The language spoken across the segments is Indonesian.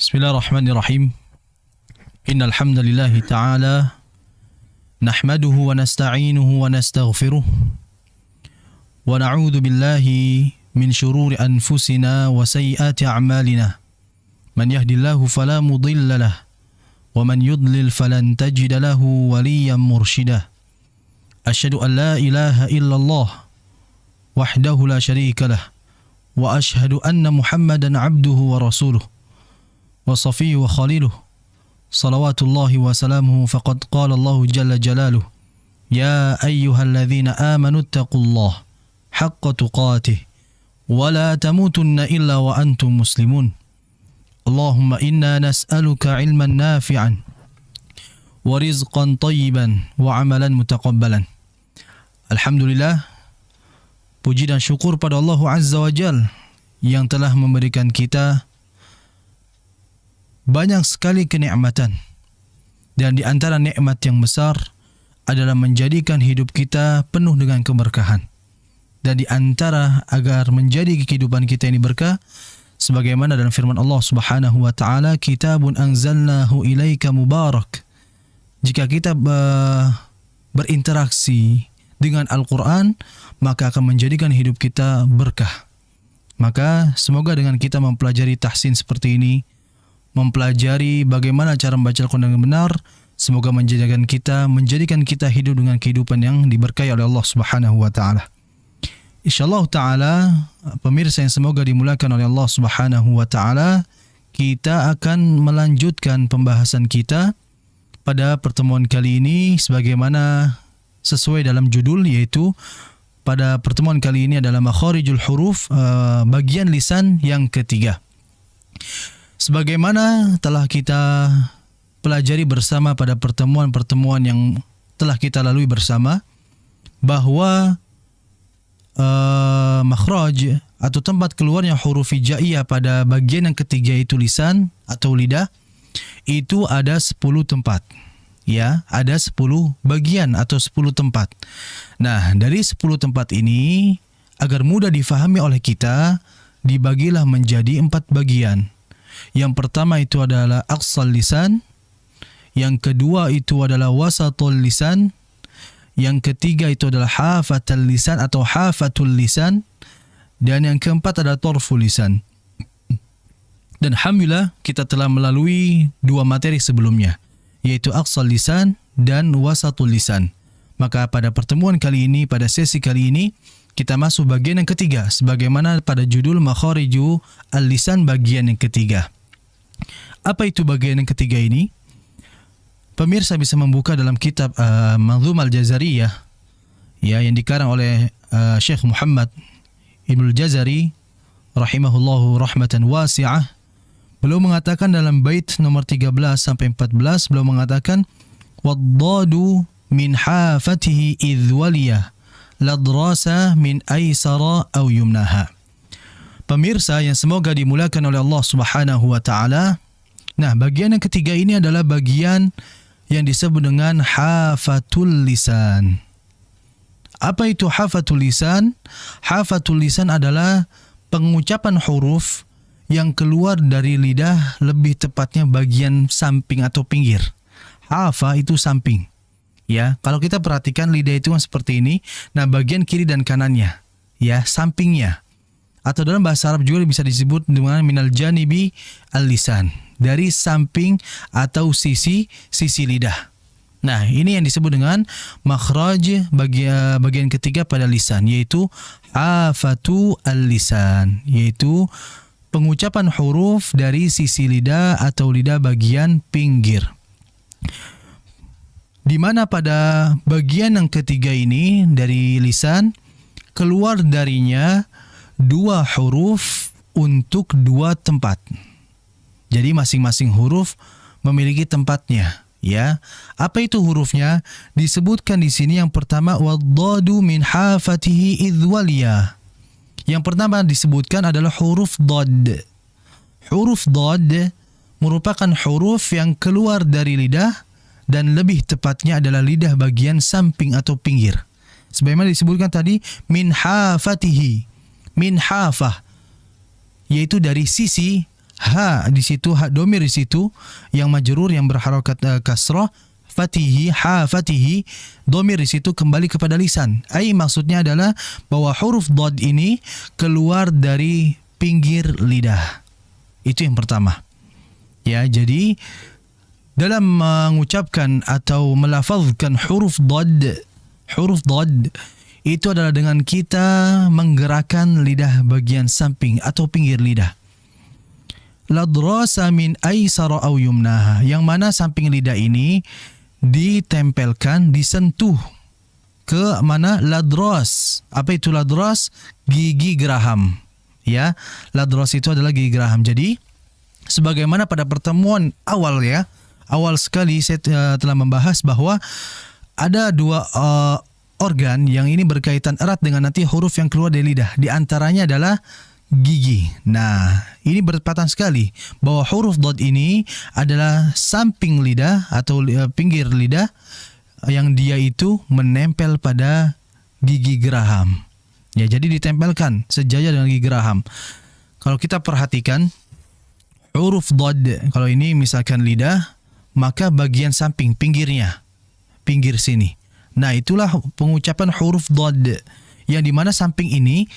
Bismillahirrahmanirrahim. Innal hamdalillah ta'ala nahmaduhu wa nasta'inuhu wa nastaghfiruh wa na'udzu billahi min shururi anfusina wa sayyiati a'malina. Man yahdihillahu fala mudilla lahu wa man yudlil falan tajida lahu waliyyan mursyida. Asyhadu an la ilaha illallah wahdahu la syarika lah wa asyhadu anna Muhammadan 'abduhu wa rasuluh wa safiyyu wa khaliluh salawatullahi wa salamuhu faqad qala Allahu jalla jalaluh ya ayyuhalladzina amanu taqullaha haqqa tuqatih wa la tamutunna illa wa antum muslimun. Allahumma inna nas'aluka ilman nafi'an wa rizqan tayyiban wa amalan mutaqabbalan. Alhamdulillah, puji dan syukur pada Allah Azza wa Jalla yang telah memberikan kita banyak sekali kenikmatan, dan di antara nikmat yang besar adalah menjadikan hidup kita penuh dengan keberkahan. Dan di antara agar menjadi kehidupan kita ini berkah, sebagaimana dalam firman Allah Subhanahu wa taala, kitabun anzalnahu ilaika mubarak. Jika kita berinteraksi dengan Al-Quran, maka akan menjadikan hidup kita berkah. Maka semoga dengan kita mempelajari tahsin seperti ini, mempelajari bagaimana cara membaca Al-Quran dengan benar, semoga menjadikan kita hidup dengan kehidupan yang diberkahi oleh Allah Subhanahu wa taala. Insyaallah taala, pemirsa yang semoga dimuliakan oleh Allah Subhanahu wa taala, kita akan melanjutkan pembahasan kita pada pertemuan kali ini sebagaimana sesuai dalam judul, yaitu pada pertemuan kali ini adalah makharijul huruf, bagian lisan yang ketiga. Sebagaimana telah kita pelajari bersama pada pertemuan-pertemuan yang telah kita lalui bersama, bahwa makhraj atau tempat keluarnya huruf hijaiyah pada bagian yang ketiga itu lisan atau lidah, itu ada 10 tempat. Ya, ada 10 bagian atau 10 tempat. Nah, dari 10 tempat ini, agar mudah difahami oleh kita, dibagilah menjadi 4 bagian. Yang pertama itu adalah aqsal lisan, yang kedua itu adalah wasatul lisan, yang ketiga itu adalah hafatul lisan atau hafatul lisan, dan yang keempat adalah torful lisan. Dan alhamdulillah kita telah melalui 2 materi sebelumnya, yaitu aqsal lisan dan wasatul lisan. Maka pada pertemuan kali ini, pada sesi kali ini, kita masuk bagian yang ketiga, sebagaimana pada judul makhariju al-lisan, bagian yang ketiga. Apa itu bagian yang ketiga ini? Pemirsa bisa membuka dalam kitab Manzumah al-Jazariyah, ya, yang dikarang oleh Syekh Muhammad Ibnul Jazari rahimahullahu rahmatan wasi'ah. Beliau mengatakan dalam bait nomor 13 sampai 14, beliau mengatakan waddadu min hafatihi idh waliyah ladrasa min aisara aw yumnaha. Pemirsa yang semoga dimuliakan oleh Allah Subhanahu wa taala. Nah, bagian yang ketiga ini adalah bagian yang disebut dengan hafatul lisan. Apa itu hafatul lisan? Hafatul lisan adalah pengucapan huruf yang keluar dari lidah, lebih tepatnya bagian samping atau pinggir. Hafa itu samping. Ya, kalau kita perhatikan lidah itu kan seperti ini. Nah, bagian kiri dan kanannya, ya, sampingnya. Atau dalam bahasa Arab juga bisa disebut dengan minal janibi al-lisan, dari samping atau sisi lidah. Nah, ini yang disebut dengan makhraj bagian ketiga pada lisan, yaitu hafatu al-lisan, yaitu pengucapan huruf dari sisi lidah atau lidah bagian pinggir. Di mana pada bagian yang ketiga ini dari lisan, keluar darinya 2 huruf untuk 2 tempat. Jadi masing-masing huruf memiliki tempatnya, ya. Apa itu hurufnya? Disebutkan di sini yang pertama waddadu min hafatihi idh waliyah. Yang pertama disebutkan adalah huruf dad. Huruf dad merupakan huruf yang keluar dari lidah, dan lebih tepatnya adalah lidah bagian samping atau pinggir. Sebagaimana disebutkan tadi, min hafatihi, min hafah, yaitu dari sisi ha di situ, ha domir di situ yang majrur yang berharokat kasrah, fatihi, ha fatihi, domir di situ kembali kepada lisan. Ai maksudnya adalah bahwa huruf dhad ini keluar dari pinggir lidah. Itu yang pertama. Ya, jadi dalam mengucapkan atau melafazkan huruf dhad itu adalah dengan kita menggerakkan lidah bagian samping atau pinggir lidah. Ladrasa min aisara aw yumnaha, yang mana samping lidah ini ditempelkan, disentuh ke mana? Ladras. Apa itu ladras? Gigi geraham. Ya, ladras itu adalah gigi geraham. Jadi sebagaimana pada pertemuan awal ya, awal sekali saya telah membahas bahwa ada dua organ yang ini berkaitan erat dengan nanti huruf yang keluar dari lidah. Di antaranya adalah gigi. Nah, ini bertepatan sekali bahwa huruf dhad ini adalah samping lidah atau pinggir lidah yang dia itu menempel pada gigi geraham. Ya, jadi ditempelkan sejajar dengan gigi geraham. Kalau kita perhatikan huruf dhad, kalau ini misalkan lidah, maka bagian samping pinggirnya, pinggir sini. Nah, itulah pengucapan huruf dhad yang dimana samping ini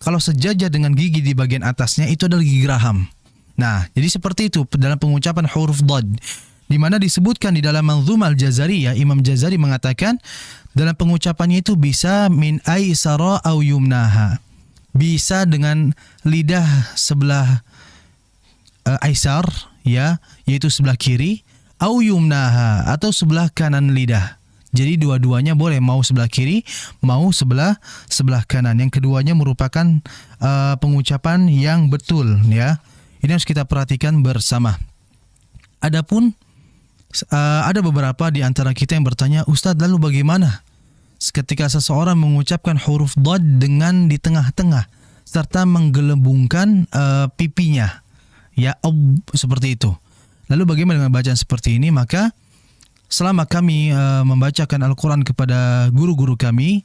kalau sejajar dengan gigi di bagian atasnya itu adalah gigi geraham. Nah, jadi seperti itu dalam pengucapan huruf dhad, di mana disebutkan di dalam Manzumah Al-Jazariyah, Imam Jazari mengatakan dalam pengucapannya itu bisa min aisara au yumnaha, bisa dengan lidah sebelah aisar ya, yaitu sebelah kiri, au yumnaha atau sebelah kanan lidah. Jadi dua-duanya boleh, mau sebelah kiri, mau sebelah kanan. Yang keduanya merupakan pengucapan yang betul ya. Ini harus kita perhatikan bersama. Adapun ada beberapa di antara kita yang bertanya, Ustadz, lalu bagaimana ketika seseorang mengucapkan huruf dhad dengan di tengah-tengah serta menggelembungkan pipinya, ya seperti itu. Lalu bagaimana dengan bacaan seperti ini? Maka selama kami membacakan Al-Quran kepada guru-guru kami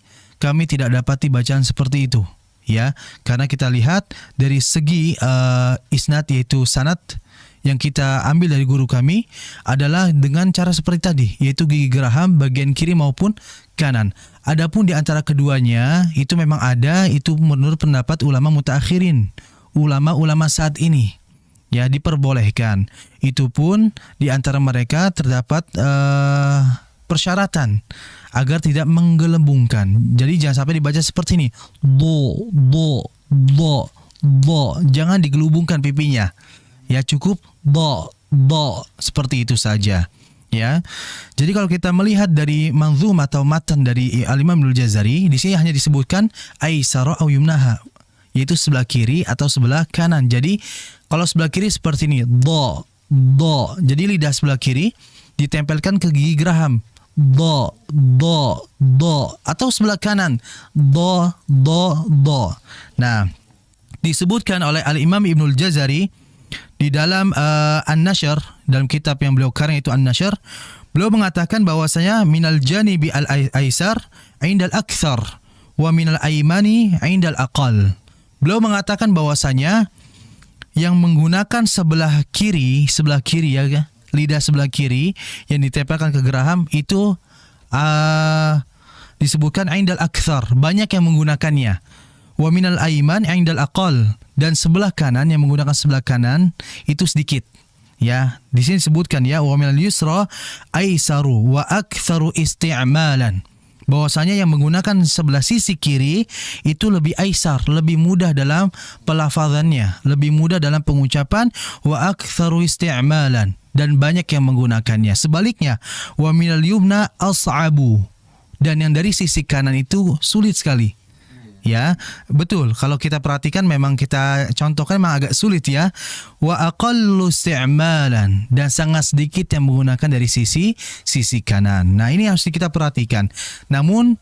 tidak dapati bacaan seperti itu, ya, karena kita lihat dari segi isnad, yaitu sanad yang kita ambil dari guru kami adalah dengan cara seperti tadi, yaitu gigi geraham bagian kiri maupun kanan. Adapun di antara keduanya itu memang ada, itu menurut pendapat ulama mutaakhirin, ulama-ulama saat ini. Ya, diperbolehkan. Itu pun di antara mereka terdapat persyaratan agar tidak menggelembungkan. Jadi jangan sampai dibaca seperti ini. Do. Jangan digelubungkan pipinya. Ya, cukup do. Seperti itu saja. Ya. Jadi kalau kita melihat dari manzum atau matan dari Al-Imam Al-Jazari, di sini hanya disebutkan aisara au yumnaha, yaitu sebelah kiri atau sebelah kanan. Jadi kalau sebelah kiri seperti ini, do. Jadi lidah sebelah kiri ditempelkan ke gigi geraham, do. Atau sebelah kanan, do. Nah, disebutkan oleh Al-Imam Ibnul Jazari di dalam An-Nashr, dalam kitab yang beliau karang itu An-Nashr, beliau mengatakan bahwasanya minal janibi al-aisar indal akthar wa minal aimani indal aqal. Beliau mengatakan bahwasanya yang menggunakan sebelah kiri ya, lidah sebelah kiri yang ditempelkan ke geraham itu disebutkan indal akthar, banyak yang menggunakannya. Wa minal aiman indal aqal, dan sebelah kanan yang menggunakan sebelah kanan itu sedikit. Ya, di sini disebutkan ya, wa minal yusra aisaru wa aktsaru isti'malan. Bahwasanya yang menggunakan sebelah sisi kiri itu lebih aisar, lebih mudah dalam pelafazannya, lebih mudah dalam pengucapan, wa aktsaru isti'malan, dan banyak yang menggunakannya. Sebaliknya, wa minal yumna as'abu, dan yang dari sisi kanan itu sulit sekali. Ya, betul. Kalau kita perhatikan memang kita contohkan memang agak sulit ya. Wa aqallu isti'malan, dan sangat sedikit yang menggunakan dari sisi kanan. Nah, ini harus kita perhatikan. Namun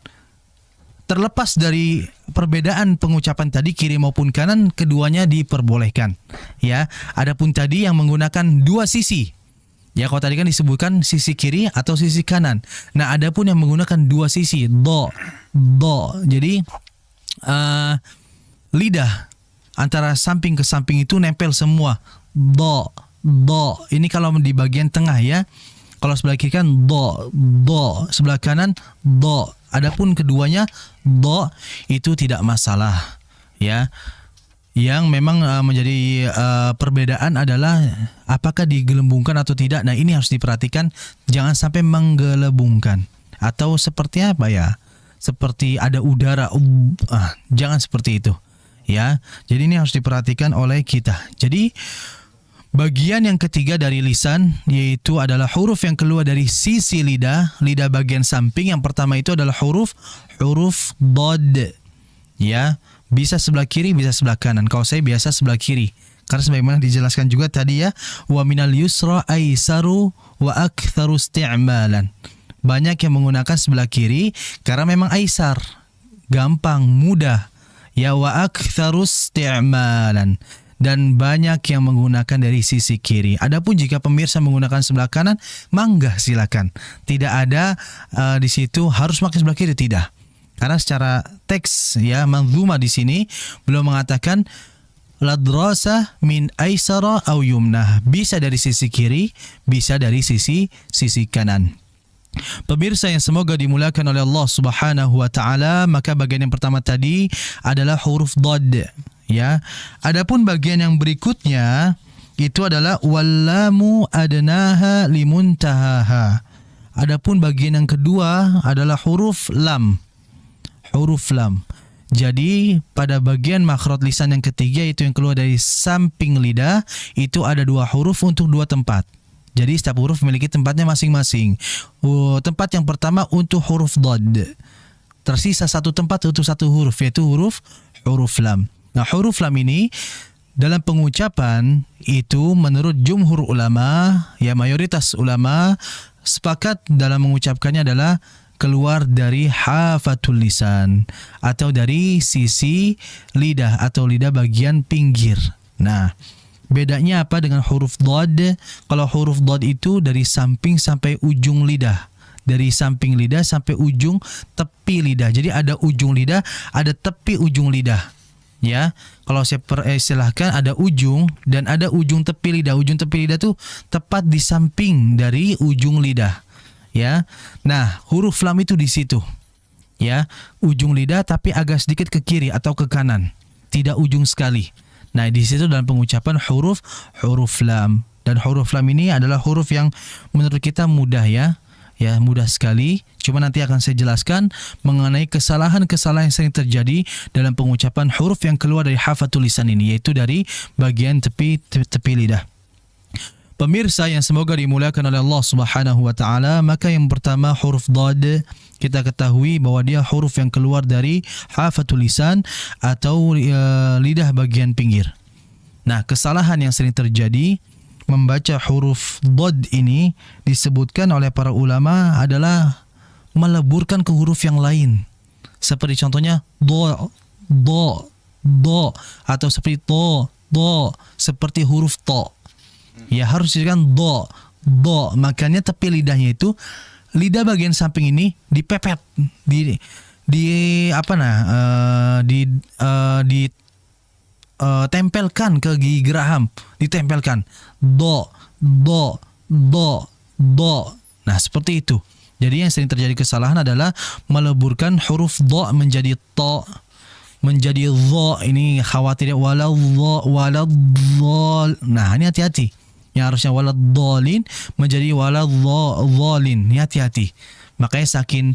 terlepas dari perbedaan pengucapan tadi kiri maupun kanan, keduanya diperbolehkan. Ya, adapun tadi yang menggunakan dua sisi. Ya, kalau tadi kan disebutkan sisi kiri atau sisi kanan. Nah, adapun yang menggunakan dua sisi, do. Jadi lidah antara samping ke samping itu nempel semua, do. Ini kalau di bagian tengah ya. Kalau sebelah kiri kan do, sebelah kanan do. Adapun keduanya do itu tidak masalah ya. Yang memang menjadi perbedaan adalah apakah digelembungkan atau tidak. Nah, ini harus diperhatikan, jangan sampai menggelembungkan atau seperti apa ya? Seperti ada udara. Jangan seperti itu ya. Jadi ini harus diperhatikan oleh kita. Jadi bagian yang ketiga dari lisan yaitu adalah huruf yang keluar dari sisi lidah bagian samping. Yang pertama itu adalah huruf dod. Ya, bisa sebelah kiri, bisa sebelah kanan. Kalau saya biasa sebelah kiri. Karena sebagaimana dijelaskan juga tadi ya, wa minal yusra aisaru wa aktsaru isti'malan. Banyak yang menggunakan sebelah kiri karena memang aisar, gampang, mudah. Ya, wa aktsaru isti'malan. Dan banyak yang menggunakan dari sisi kiri. Adapun jika pemirsa menggunakan sebelah kanan, mangga silakan. Tidak ada di situ harus pakai sebelah kiri, tidak. Karena secara teks ya manzuma di sini belum mengatakan ladrasa min aisara au yumnah. Bisa dari sisi kiri, bisa dari sisi kanan. Pemirsa yang semoga dimuliakan oleh Allah Subhanahu wa taala, maka bagian yang pertama tadi adalah huruf dad. Ya, adapun bagian yang berikutnya itu adalah wallamu adnaha limuntahaha. Adapun bagian yang kedua adalah huruf lam. Huruf lam. Jadi pada bagian makhraj lisan yang ketiga itu yang keluar dari samping lidah itu ada dua huruf untuk dua tempat. Jadi setiap huruf memiliki tempatnya masing-masing. Tempat yang pertama untuk huruf dad. Tersisa satu tempat untuk satu huruf yaitu huruf lam. Nah, huruf lam ini dalam pengucapan itu menurut jumhur ulama, ya mayoritas ulama sepakat dalam mengucapkannya adalah keluar dari hafatul lisan atau dari sisi lidah atau lidah bagian pinggir. Nah, bedanya apa dengan huruf dad? Kalau huruf dad itu dari samping sampai ujung lidah. Dari samping lidah sampai ujung tepi lidah. Jadi ada ujung lidah, ada tepi ujung lidah. Ya, kalau saya persilahkan ada ujung dan ada ujung tepi lidah. Ujung tepi lidah tuh tepat di samping dari ujung lidah. Ya, nah huruf lam itu di situ. Ya, ujung lidah tapi agak sedikit ke kiri atau ke kanan, tidak ujung sekali. Nah, di situ dalam pengucapan huruf lam. Dan huruf lam ini adalah huruf yang menurut kita mudah ya. Ya, mudah sekali. Cuma nanti akan saya jelaskan mengenai kesalahan-kesalahan yang sering terjadi dalam pengucapan huruf yang keluar dari hafatul lisan ini, yaitu dari bagian tepi lidah. Pemirsa yang semoga dimuliakan oleh Allah Subhanahu wa taala, maka yang pertama huruf dad kita ketahui bahwa dia huruf yang keluar dari hafatul lisan atau lidah bagian pinggir. Nah, kesalahan yang sering terjadi membaca huruf dad ini disebutkan oleh para ulama adalah meleburkan ke huruf yang lain. Seperti contohnya do atau seperti to, seperti huruf to. Ya, harus disebutkan do. Makanya tepi lidahnya itu lidah bagian samping ini dipepet, tempelkan ke gigi geraham, ditempelkan do. Nah, seperti itu. Jadi yang sering terjadi kesalahan adalah meleburkan huruf do menjadi to, menjadi dho. Ini khawatir waladhdhal. Nah, ini hati-hati. Yang harusnya waladhdhalin menjadi waladhdhalin. Ini hati-hati. Makanya saking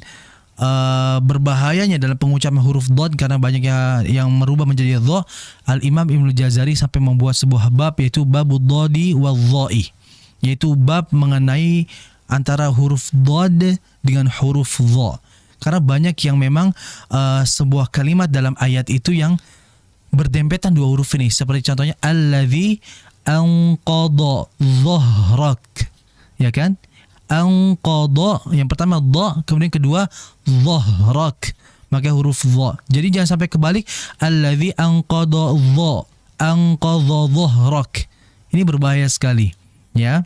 berbahayanya dalam pengucapan huruf dad karena banyak yang merubah menjadi dha. Al-Imam Ibnu Jazari sampai membuat sebuah bab yaitu babud dadi wadh-dha'i, yaitu bab mengenai antara huruf dad dengan huruf dha. Karena banyak yang memang sebuah kalimat dalam ayat itu yang berdempetan dua huruf ini, seperti contohnya alladzi anqadha dhahrak, ya kan? Anqadha, yang pertama dha, kemudian kedua dhahrak, maka huruf dha. Jadi jangan sampai kebalik, alladzi anqadha dhahrak. Ini berbahaya sekali, ya.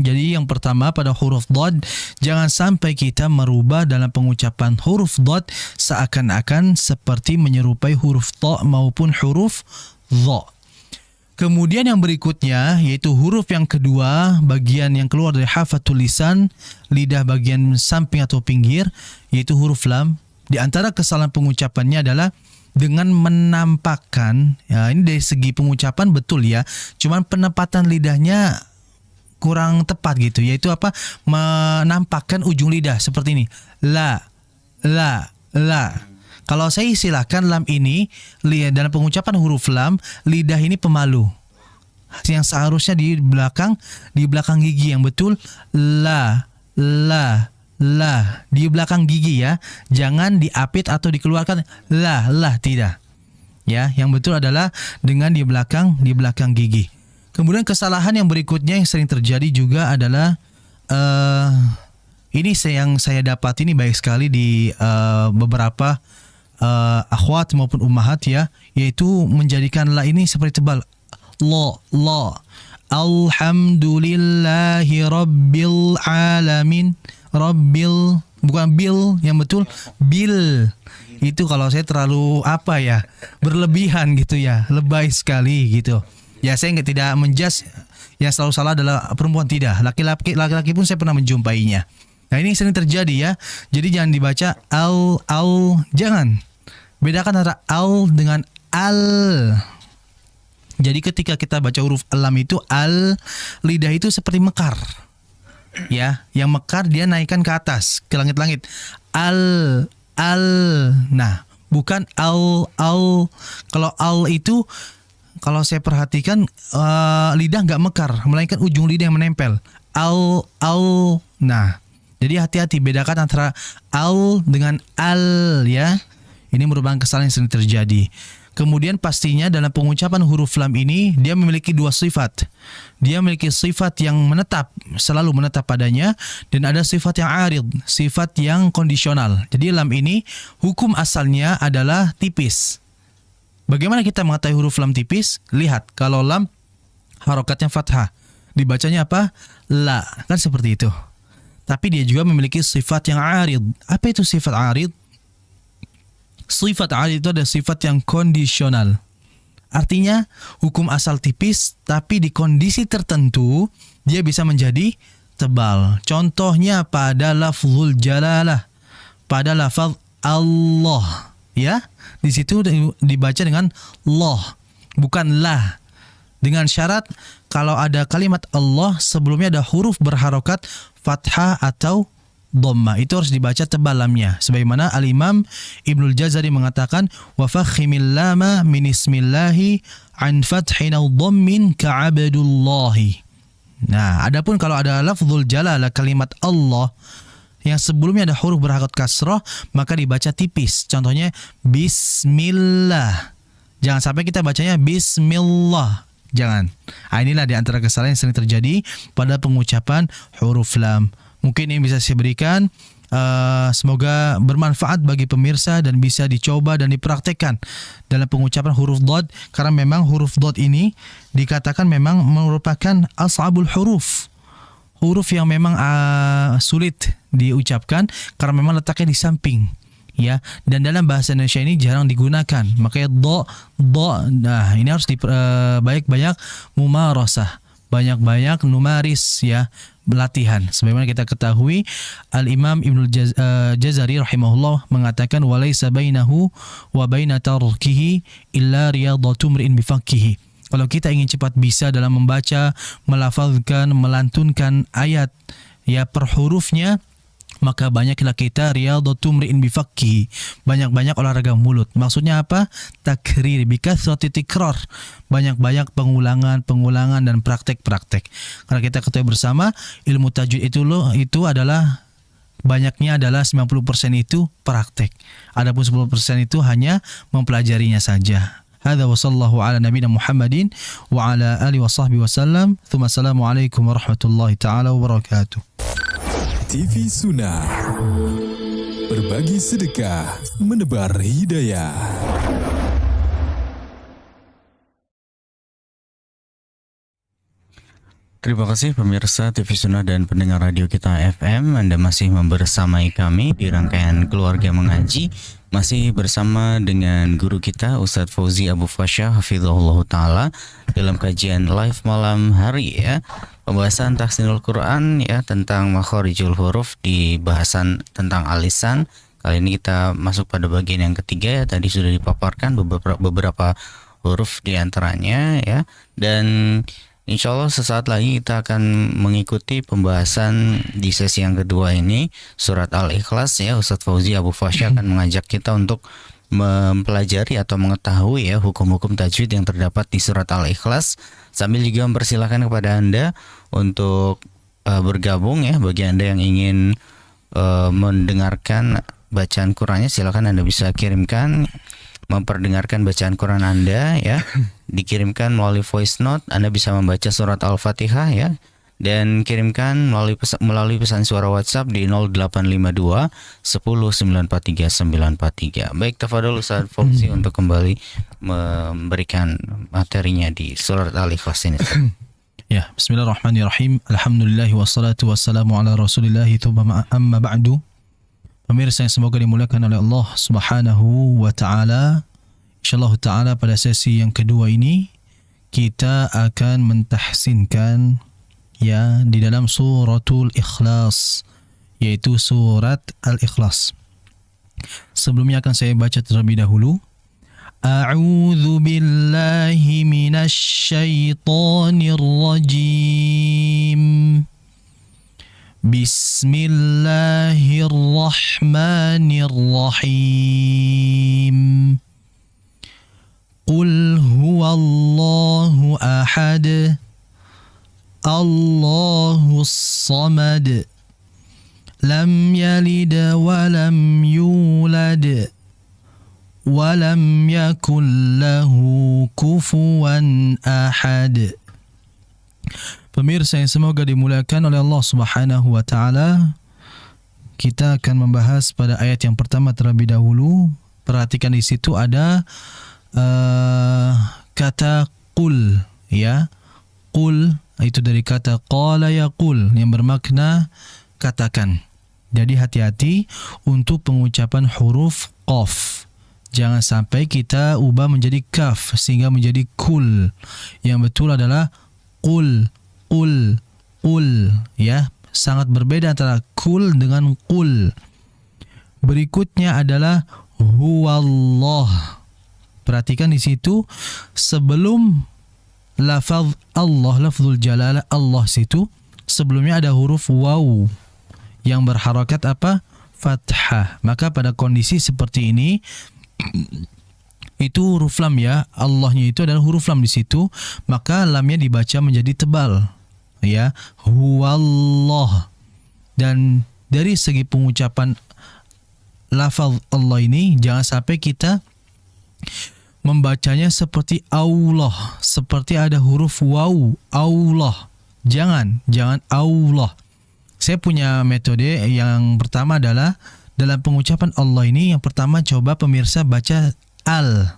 Jadi yang pertama pada huruf dad, jangan sampai kita merubah dalam pengucapan huruf dad seakan-akan seperti menyerupai huruf ta maupun huruf dha. Kemudian yang berikutnya yaitu huruf yang kedua, bagian yang keluar dari hafatul lisan, lidah bagian samping atau pinggir, yaitu huruf lam. Di antara kesalahan pengucapannya adalah dengan menampakkan, ya ini dari segi pengucapan betul ya, cuman penempatan lidahnya kurang tepat gitu, yaitu apa? Menampakkan ujung lidah seperti ini. La. Kalau saya istilahkan lam ini dalam pengucapan huruf lam, lidah ini pemalu. Yang seharusnya di belakang gigi yang betul la di belakang gigi ya. Jangan diapit atau dikeluarkan la tidak. Ya, yang betul adalah dengan di belakang gigi. Kemudian kesalahan yang berikutnya yang sering terjadi juga adalah ini yang saya dapat ini baik sekali di beberapa akhwat maupun ummahat ya, yaitu menjadikan la ini seperti tebal. La. Alhamdulillahi rabbil alamin. Rabbil, bukan bil, yang betul bil. Itu kalau saya terlalu berlebihan gitu ya, lebay sekali gitu. Ya saya tidak menjudge yang selalu salah adalah perempuan, tidak. Laki-laki pun saya pernah menjumpainya. Nah ini sering terjadi ya. Jadi jangan dibaca jangan. Bedakan antara al dengan al. Jadi ketika kita baca huruf lam itu al, lidah itu seperti mekar. Ya, yang mekar dia naikkan ke atas, ke langit-langit. Al. Nah, bukan al. Kalau al itu kalau saya perhatikan lidah nggak mekar, melainkan ujung lidah yang menempel. Al. Nah, jadi hati-hati bedakan antara al dengan al ya. Ini merupakan kesalahan yang sering terjadi. Kemudian pastinya dalam pengucapan huruf lam ini dia memiliki dua sifat. Dia memiliki sifat yang menetap, selalu menetap padanya, dan ada sifat yang arid, sifat yang kondisional. Jadi lam ini hukum asalnya adalah tipis. Bagaimana kita mengetahui huruf lam tipis? Lihat, kalau lam harokatnya fathah, dibacanya apa? La, kan seperti itu. Tapi dia juga memiliki sifat yang arid. Apa itu sifat arid? Sifat arid itu ada sifat yang kondisional. Artinya hukum asal tipis, tapi di kondisi tertentu dia bisa menjadi tebal. Contohnya pada lafzul jalalah, pada lafaz Allah, ya. Di situ dibaca dengan loh, bukan lah. Dengan syarat kalau ada kalimat Allah sebelumnya ada huruf berharokat fathah atau dhamma, itu harus dibaca tebal lamnya. Sebagaimana Al-Imam Ibnul Jazari mengatakan wa fakhimil lama min ismillahi an fathin aw dhammin ka'abdullahi. Nah, adapun kalau ada lafzul jalalah kalimat Allah yang sebelumnya ada huruf berharokat kasrah, maka dibaca tipis. Contohnya bismillah. Jangan sampai kita bacanya bismillah. Jangan. Nah, inilah di antara kesalahan yang sering terjadi pada pengucapan huruf lam. Mungkin ini bisa saya berikan, semoga bermanfaat bagi pemirsa dan bisa dicoba dan dipraktekkan dalam pengucapan huruf dhad, karena memang huruf dhad ini dikatakan memang merupakan as'abul huruf. Huruf yang memang sulit diucapkan karena memang letaknya di samping. Ya, dan dalam bahasa Indonesia ini jarang digunakan. Makanya nah ini harus banyak mumarasah, banyak numaris ya, latihan. Sebagaimana kita ketahui Al-Imam Ibnul Jazari rahimahullah mengatakan walaysa bainahu wa baina tarkihi illa riyadatu mri'in bifaqhihi. Kalau kita ingin cepat bisa dalam membaca, melafazkan, melantunkan ayat ya per hurufnya, maka banyaklah kita riyadatu mri'in bifaqhihi, banyak-banyak olahraga mulut. Maksudnya apa? Takrir bikathrati tikrar, banyak-banyak pengulangan dan praktek-praktek. Karena kita ketahui bersama ilmu tajwid itu adalah banyaknya adalah 90% itu praktek. Adapun 10% itu hanya mempelajarinya saja. Hadza wa sallallahu ala nabiyina Muhammadin wa ala alihi wa sahbihi wasallam. Tsumma assalamu alaikum warahmatullahi taala wabarakatuh. TV Sunnah, berbagi sedekah, menebar hidayah. Terima kasih pemirsa TV Sunnah dan pendengar radio kita FM. Anda masih membersamai kami di rangkaian Keluarga Mengaji Masih bersama dengan guru kita Ustadz Fauzi Abu Fasya hafizahullah ta'ala dalam kajian live malam hari ya. Pembahasan tahsinul Quran ya tentang makharijul huruf di bahasan tentang alisan. Kali ini kita masuk pada bagian yang ketiga ya. Tadi sudah dipaparkan beberapa huruf di antaranya ya. Dan insya Allah sesaat lagi kita akan mengikuti pembahasan di sesi yang kedua ini surat Al-Ikhlas ya. Ustadz Fauzi Abu Fasya akan mengajak kita untuk mempelajari atau mengetahui ya hukum-hukum tajwid yang terdapat di surat Al-Ikhlas, sambil juga mempersilahkan kepada Anda untuk bergabung ya. Bagi Anda yang ingin mendengarkan bacaan Qurannya, silakan Anda bisa kirimkan memperdengarkan bacaan Quran Anda ya, dikirimkan melalui voice note. Anda bisa membaca surat Al-Fatihah ya, dan kirimkan melalui pesan suara WhatsApp di 0852 10 943 943. Baik, tafadhol Ustaz Fauzi untuk kembali memberikan materinya di surat Al-Ikhlas ini. Ya, bismillahirrahmanirrahim. Alhamdulillah wassalatu wassalamu ala Rasulillah tsumma amma ba'du. Pemirsa yang semoga dimuliakan oleh Allah Subhanahu wa taala. Insyaallah taala pada sesi yang kedua ini kita akan mentahsinkan ya di dalam suratul Ikhlas, yaitu surat Al-Ikhlas. Sebelumnya akan saya baca terlebih dahulu. A'udzu billahi minasy syaithanir rajim. Bismillahirrahmanirrahim. Qul huwallahu ahad. Allahus samad. Lam yalid wa lam yulad. Wa lam yakul lahu kufuwan ahad. Pemirsa yang semoga dimuliakan oleh Allah Subhanahu wa taala, kita akan membahas pada ayat yang pertama terlebih dahulu. Perhatikan di situ ada kata qul ya. Qul itu dari kata qala yaqul yang bermakna katakan. Jadi hati-hati untuk pengucapan huruf qaf. Jangan sampai kita ubah menjadi kaf sehingga menjadi kul. Yang betul adalah qul. Qul ya, sangat berbeda antara kul dengan qul. Berikutnya adalah huwallah. Perhatikan di situ sebelum lafaz Allah, lafzul jalalah Allah situ sebelumnya ada huruf waw yang berharakat apa? Fathah. Maka pada kondisi seperti ini itu huruf lam ya, Allahnya itu adalah huruf lam di situ, maka lamnya dibaca menjadi tebal ya, huwallah. Dan dari segi pengucapan lafaz Allah ini jangan sampai kita membacanya seperti Allah, seperti ada huruf waw, Allah. Jangan Allah. Saya punya metode. Yang pertama adalah dalam pengucapan Allah ini, yang pertama coba pemirsa baca al,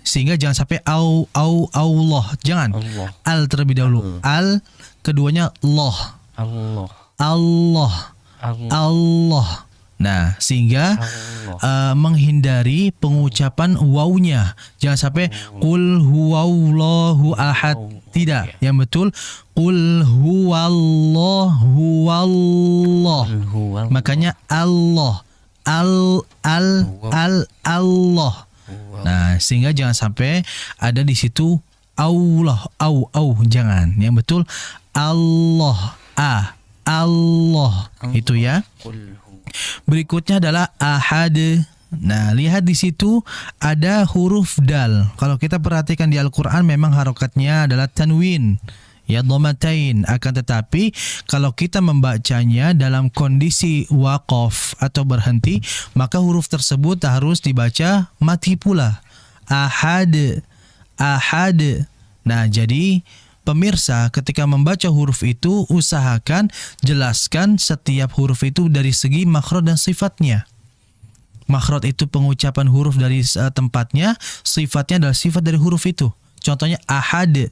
sehingga jangan sampai Allah, jangan Allah. Al terlebih dahulu, al, keduanya Allah. Nah, sehingga menghindari pengucapan wawnya. Jangan sampai qul huwallahu ahad. Tidak, yang betul qul huwallahu Allah. Makanya Allah. Allah. Nah, sehingga jangan sampai ada di situ Allah, jangan. Yang betul Allah, Allah. Itu ya. Berikutnya adalah ahad. Nah, lihat di situ ada huruf dal. Kalau kita perhatikan di Al-Qur'an memang harokatnya adalah tanwin, ya, dhamatain. Akan tetapi kalau kita membacanya dalam kondisi waqaf atau berhenti, maka huruf tersebut harus dibaca mati pula. Ahad. Nah, jadi pemirsa ketika membaca huruf itu usahakan jelaskan setiap huruf itu dari segi makhraj dan sifatnya. Makhraj itu pengucapan huruf dari tempatnya, sifatnya adalah sifat dari huruf itu. Contohnya ahad.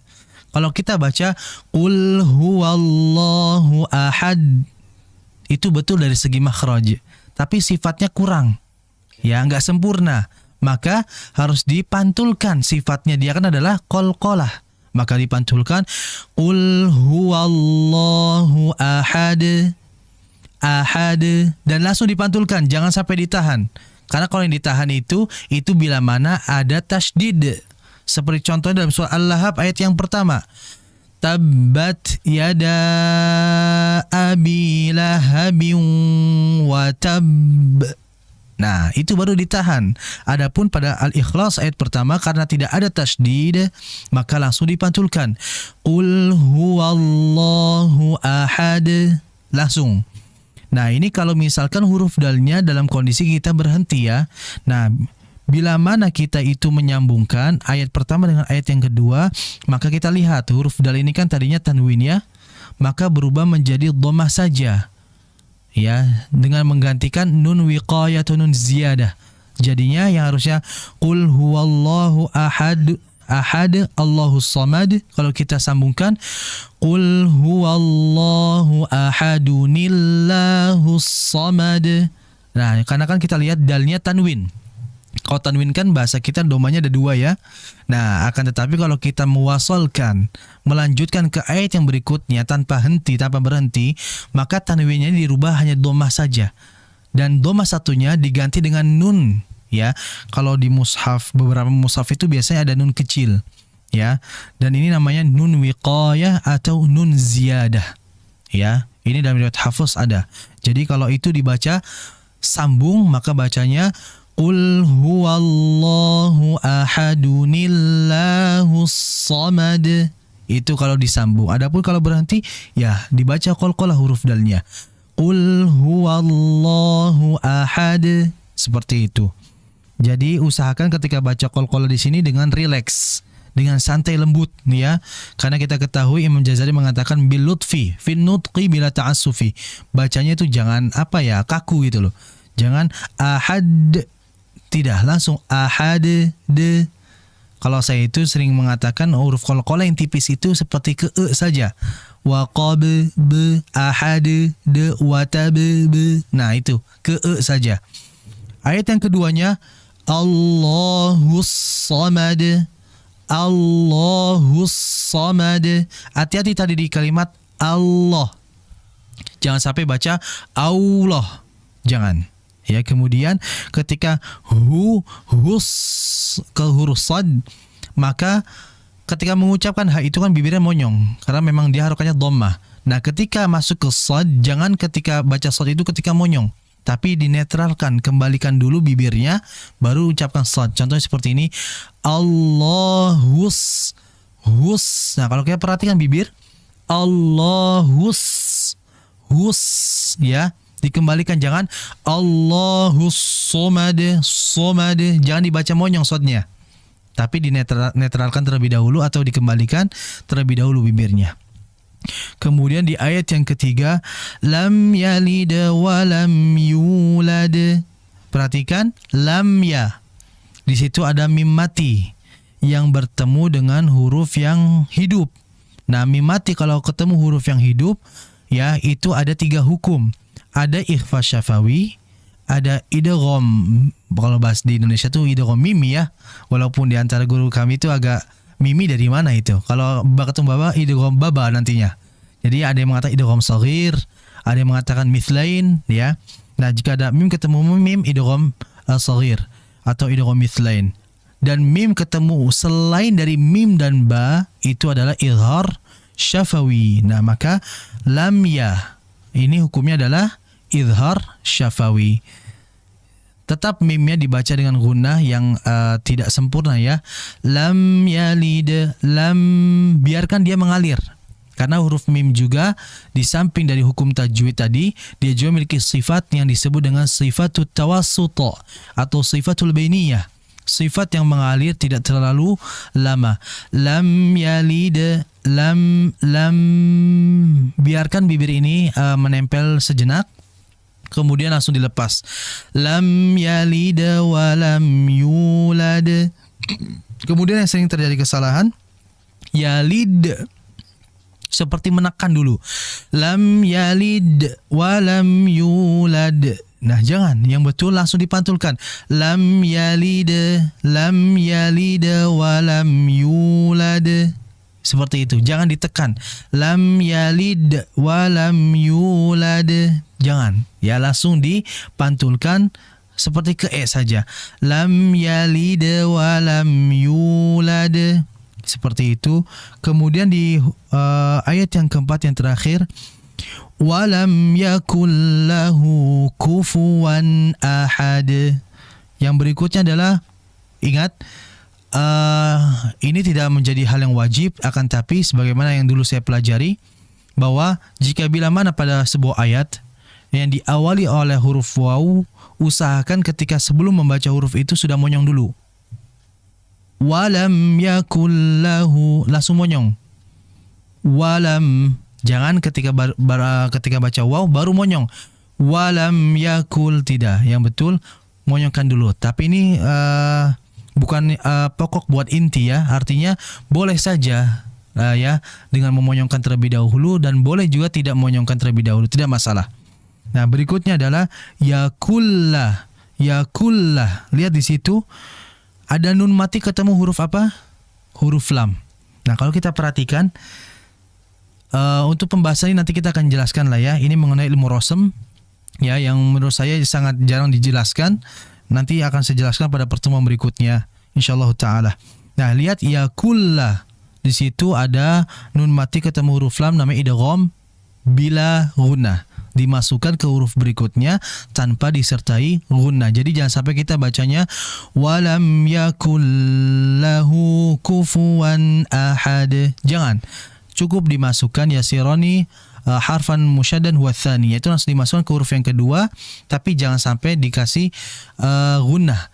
Kalau kita baca qul huwallahu ahad, itu betul dari segi makhraj. tapi sifatnya kurang, ya nggak sempurna, maka harus dipantulkan. Sifatnya dia kan adalah qalqalah, maka dipantulkan qul huwallahu ahad, ahad, dan langsung dipantulkan, jangan sampai ditahan. Karena kalau yang ditahan itu bila mana ada tasydid. Seperti contohnya dalam surah Al-Lahab ayat yang pertama. Tabbat yada abi lahabin wa tab. Nah, itu baru ditahan. Adapun pada Al-Ikhlas ayat pertama karena tidak ada tasydid, maka langsung dipantulkan. Qul huwallahu ahad. Langsung. Nah, ini kalau misalkan huruf dalnya dalam kondisi kita berhenti ya. Nah, bila mana kita itu menyambungkan ayat pertama dengan ayat yang kedua, maka kita lihat huruf dal ini kan tadinya tanwin ya, maka berubah menjadi dhammah saja. Ya, dengan menggantikan nun wiqayah atau nun ziyadah. Jadinya yang harusnya qul huwallahu ahad, ahad Allahus samad, kalau kita sambungkan qul huwallahu ahadunillahus samad. Nah, karena kan kita lihat dalnya tanwin. Kalau tanwin kan bahasa kita domanya ada dua ya. Nah, akan tetapi kalau kita mewasalkan, melanjutkan ke ayat yang berikutnya tanpa henti, tanpa berhenti, maka tanwinnya dirubah hanya domah saja. Dan domah satunya diganti dengan nun. Ya, kalau di mushaf, beberapa mushaf itu biasanya ada nun kecil, ya, dan ini namanya nun wiqayah atau nun ziyadah, ya. Ini dalam riwayat Hafs ada. Jadi kalau itu dibaca sambung, maka bacanya qul huwallahu ahadunillahus samad. Itu kalau disambung. Adapun kalau berhenti, ya dibaca qalqalah huruf dalnya. Qul huwallahu ahad, seperti itu. Jadi usahakan ketika baca qalqalah di sini dengan rileks, dengan santai lembut nih ya. Karena kita ketahui Imam Jazari mengatakan bil lutfi fin nutqi bila ta'assufi. Bacanya itu jangan kaku gitu loh. Jangan ahad, tidak, langsung ahad de. Kalau saya itu sering mengatakan huruf qalqalah yang tipis itu seperti ke e saja. Wa qab b ahad de wa tab b. Nah, itu ke e saja. Ayat yang keduanya Allahus samad. Allahus samad. Hati-hati tadi di kalimat Allah. Jangan sampai baca Allah. Jangan. Ya, kemudian ketika hus ke huruf sad, maka ketika mengucapkan ha itu kan bibirnya monyong karena memang dia harokatnya dhammah. Nah, ketika masuk ke sad, jangan ketika baca sad itu ketika monyong, tapi dinetralkan, kembalikan dulu bibirnya, baru ucapkan sad. Contohnya seperti ini, Allahus hus. Nah, kalau kita perhatikan bibir, Allahus hus, ya, dikembalikan, jangan Allahus somad, somad, jangan dibaca monyong sadnya, tapi dinetralkan terlebih dahulu atau dikembalikan terlebih dahulu bibirnya. Kemudian di ayat yang ketiga, lam yalid wa lam yulad. Perhatikan lam ya. Di situ ada mim mati yang bertemu dengan huruf yang hidup. Nah, mim mati kalau ketemu huruf yang hidup, ya, itu ada 3 hukum. Ada ikhfa syafawi, ada idgham. Kalau bahas di Indonesia tuh idgham mimi ya. Walaupun di antara guru kami itu agak mimi dari mana itu. Kalau ketemu baba, idgham baba nantinya. Jadi ada yang mengatakan idgham shaghir, ada yang mengatakan mithlain ya. Nah, jika ada mim ketemu mim, idgham shaghir atau idgham mithlain. Dan mim ketemu selain dari mim dan ba, itu adalah izhar syafawi. Nah, maka lam ya ini hukumnya adalah izhar syafawi. Tetap mimnya dibaca dengan gunnah yang tidak sempurna ya. Lam yalid, lam, biarkan dia mengalir. Karena huruf mim juga di samping dari hukum tajwid tadi, dia juga memiliki sifat yang disebut dengan sifatut tawassut atau sifatul bainiyah. Sifat yang mengalir tidak terlalu lama. Lam yalid, lam, biarkan bibir ini menempel sejenak, kemudian langsung dilepas. Lam yalid wa lam yulad. Kemudian yang sering terjadi kesalahan, yalid, seperti menekan dulu. Lam yalid wa lam yulad. Nah, jangan. Yang betul langsung dipantulkan. Lam yalid wa lam yulad. Seperti itu. Jangan ditekan. Lam yalid wa lam yulad. Jangan. Ya, langsung dipantulkan seperti ke saja. Lam yalid wa lam yulad. Seperti itu. Kemudian di ayat yang keempat yang terakhir, walam yakul lahu kufuwan ahad. Yang berikutnya adalah, ingat, ini tidak menjadi hal yang wajib, akan tapi sebagaimana yang dulu saya pelajari, bahwa jika bila mana pada sebuah ayat yang diawali oleh huruf waw, usahakan ketika sebelum membaca huruf itu sudah monyong dulu. Walam yakul lahu, langsung monyong. Walam, jangan ketika ketika baca waw baru monyong. Walam yakul, tidak. Yang betul monyongkan dulu. Tapi ini bukan pokok buat inti ya. Artinya boleh saja ya dengan memonyongkan terlebih dahulu, dan boleh juga tidak memonyongkan terlebih dahulu, tidak masalah. Nah, berikutnya adalah yakullah. Yakullah. Lihat di situ ada nun mati ketemu huruf apa? Huruf lam. Nah, kalau kita perhatikan, untuk pembahasan ini nanti kita akan jelaskan lah ya. Ini mengenai ilmu rosem ya, yang menurut saya sangat jarang dijelaskan. Nanti akan saya jelaskan pada pertemuan berikutnya, insyaallah taala. Nah, lihat yakullah. Di situ ada nun mati ketemu huruf lam, namanya idgham bila gunnah. Dimasukkan ke huruf berikutnya tanpa disertai gunnah. Jadi jangan sampai kita bacanya walam yakul lahu kufuwan ahad. Jangan. Cukup dimasukkan yasirani harfan musyaddan huwa tsani, yaitu langsung dimasukkan ke huruf yang kedua, tapi jangan sampai dikasih gunnah.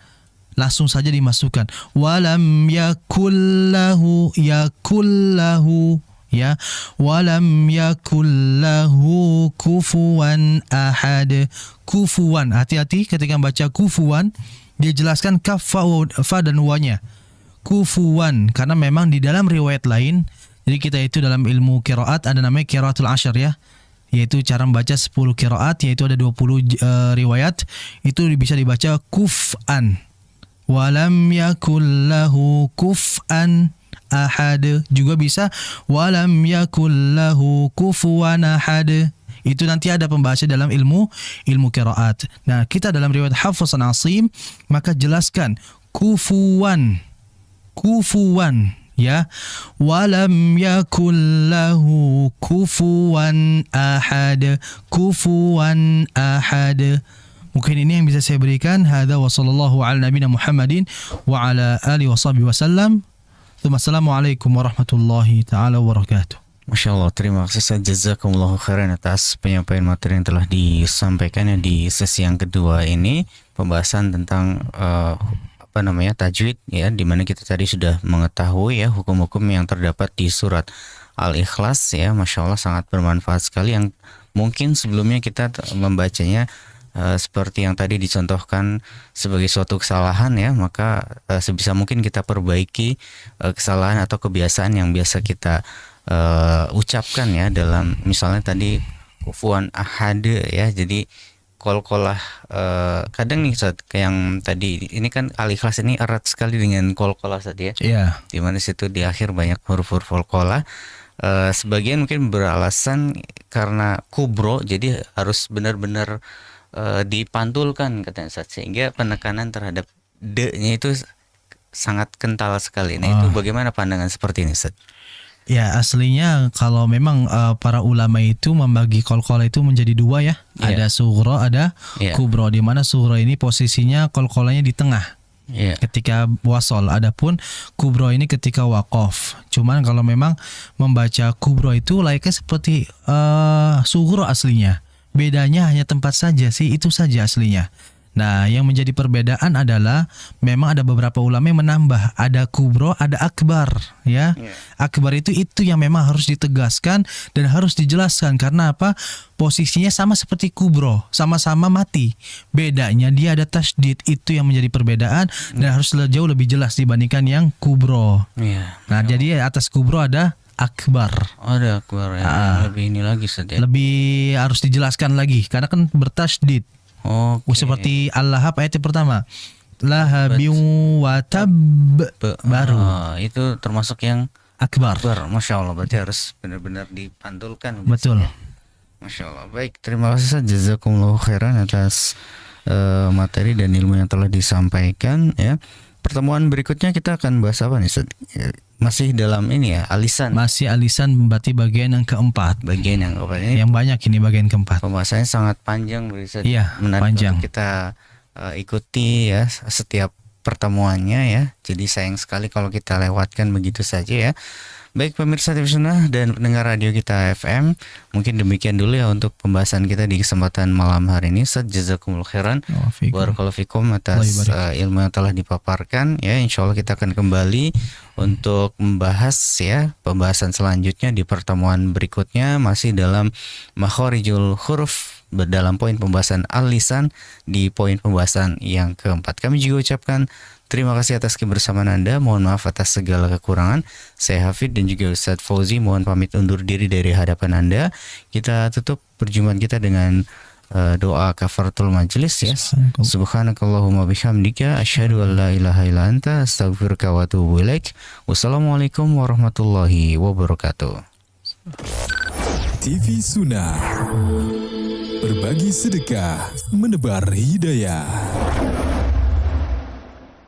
Langsung saja dimasukkan. Walam yakul lahu ya. Walam yakul lahu kufuwan ahad. Kufuwan, hati-hati ketika baca kufuwan, dia jelaskan kaf, fa dan wanya. Kufuwan, karena memang di dalam riwayat lain, jadi kita itu dalam ilmu qiraat ada namanya qiraatul asyr ya, yaitu cara membaca 10 qiraat, yaitu ada 20 riwayat, itu bisa dibaca kuf'an. Walam yakul lahu kuf'an ahad. Juga bisa walam yakul lahu kufuwan ahad. Itu nanti ada pembahasan dalam ilmu qiraat. Nah, kita dalam riwayat Hafs an Asim, maka jelaskan kufuwan ya, walam yakul lahu kufuwan ahad. Mungkin ini yang bisa saya berikan. Hadza wa sallallahu ala nabiyina Muhammadin wa ala alihi washabihi wasallam. Assalamualaikum warahmatullahi taala wabarakatuh. Masya Allah, terima kasih Ustaz. Jazakumullahu khairan atas penyampaian materi yang telah disampaikan di sesi yang kedua ini, pembahasan tentang tajwid ya, di mana kita tadi sudah mengetahui ya hukum-hukum yang terdapat di surat Al-Ikhlas ya. Masya Allah, sangat bermanfaat sekali, yang mungkin sebelumnya kita membacanya seperti yang tadi dicontohkan sebagai suatu kesalahan ya, maka sebisa mungkin kita perbaiki kesalahan atau kebiasaan yang biasa kita ucapkan ya, dalam misalnya tadi kufuwan ahad ya. Jadi kol-kolah kadang nih Ustaz, kayak yang tadi ini kan Al-Ikhlas ini erat sekali dengan kol-kolah tadi ya. Iya. Di mana situ di akhir banyak huruf-huruf kol-kolah. Sebagian mungkin beralasan karena kubro, jadi harus benar-benar dipantulkan katanya Ustaz, sehingga penekanan terhadap D-nya itu sangat kental sekali. Nah, itu bagaimana pandangan seperti ini Ustaz? Ya, aslinya kalau memang para ulama itu membagi kol-kol itu menjadi dua ya. Ada sughra, ada kubro. Di mana sughra ini posisinya kol-kolanya di tengah ketika wasol. Adapun kubro ini ketika waqaf. Cuman kalau memang membaca kubro itu layaknya seperti sughra aslinya. Bedanya hanya tempat saja sih, itu saja aslinya. Nah, yang menjadi perbedaan adalah memang ada beberapa ulama yang menambah, ada kubro, ada akbar ya. Akbar itu yang memang harus ditegaskan dan harus dijelaskan. Karena apa? Posisinya sama seperti kubro, sama-sama mati. Bedanya dia ada tasdid, itu yang menjadi perbedaan dan harus jauh lebih jelas dibandingkan yang kubro. Nah, jadi atas kubro ada akbar. Ada akbar ya. Lebih ini lagi Ustaz ya. Lebih harus dijelaskan lagi karena kan bertasdid. Oke. Seperti Al-Lahab ayat yang pertama. Lahabin wa tab baru Itu termasuk yang akbar. akbar. Masya Allah, berarti harus benar-benar dipantulkan. Betul. Masya Allah. Baik, terima kasih Ustaz. Jazakumullahu khairan atas materi dan ilmu yang telah disampaikan ya. Pertemuan berikutnya kita akan bahas apa nih Ustaz? Masih dalam ini ya, alisan. Masih alisan berarti bagian yang keempat. Bagian yang apa ini? Yang banyak ini bagian keempat. Pembahasannya sangat panjang, bisa Iya, menarik panjang. untuk kita ikuti ya setiap pertemuannya ya. Jadi sayang sekali kalau kita lewatkan begitu saja ya. Baik pemirsa TV Sunnah dan pendengar radio kita FM, mungkin demikian dulu ya untuk pembahasan kita di kesempatan malam hari ini. Ustaz, jazakumullah khairan. Barakallahu fikum atas ilmu yang telah dipaparkan ya. Insyaallah kita akan kembali untuk membahas ya pembahasan selanjutnya di pertemuan berikutnya, masih dalam makharijul huruf, dalam poin pembahasan al-lisan di poin pembahasan yang keempat. Kami juga ucapkan terima kasih atas kebersamaan Anda. Mohon maaf atas segala kekurangan. Saya Hafid dan juga Ustadz Fauzi mohon pamit undur diri dari hadapan Anda. Kita tutup perjumpaan kita dengan doa kafaratul majlis ya. Subhanakallahumma bihamdika asyhadu an la ilaha illa anta astaghfiruka wa atubu ilaik. Wassalamualaikum warahmatullahi wabarakatuh. TV Sunnah, berbagi sedekah, menebar hidayah.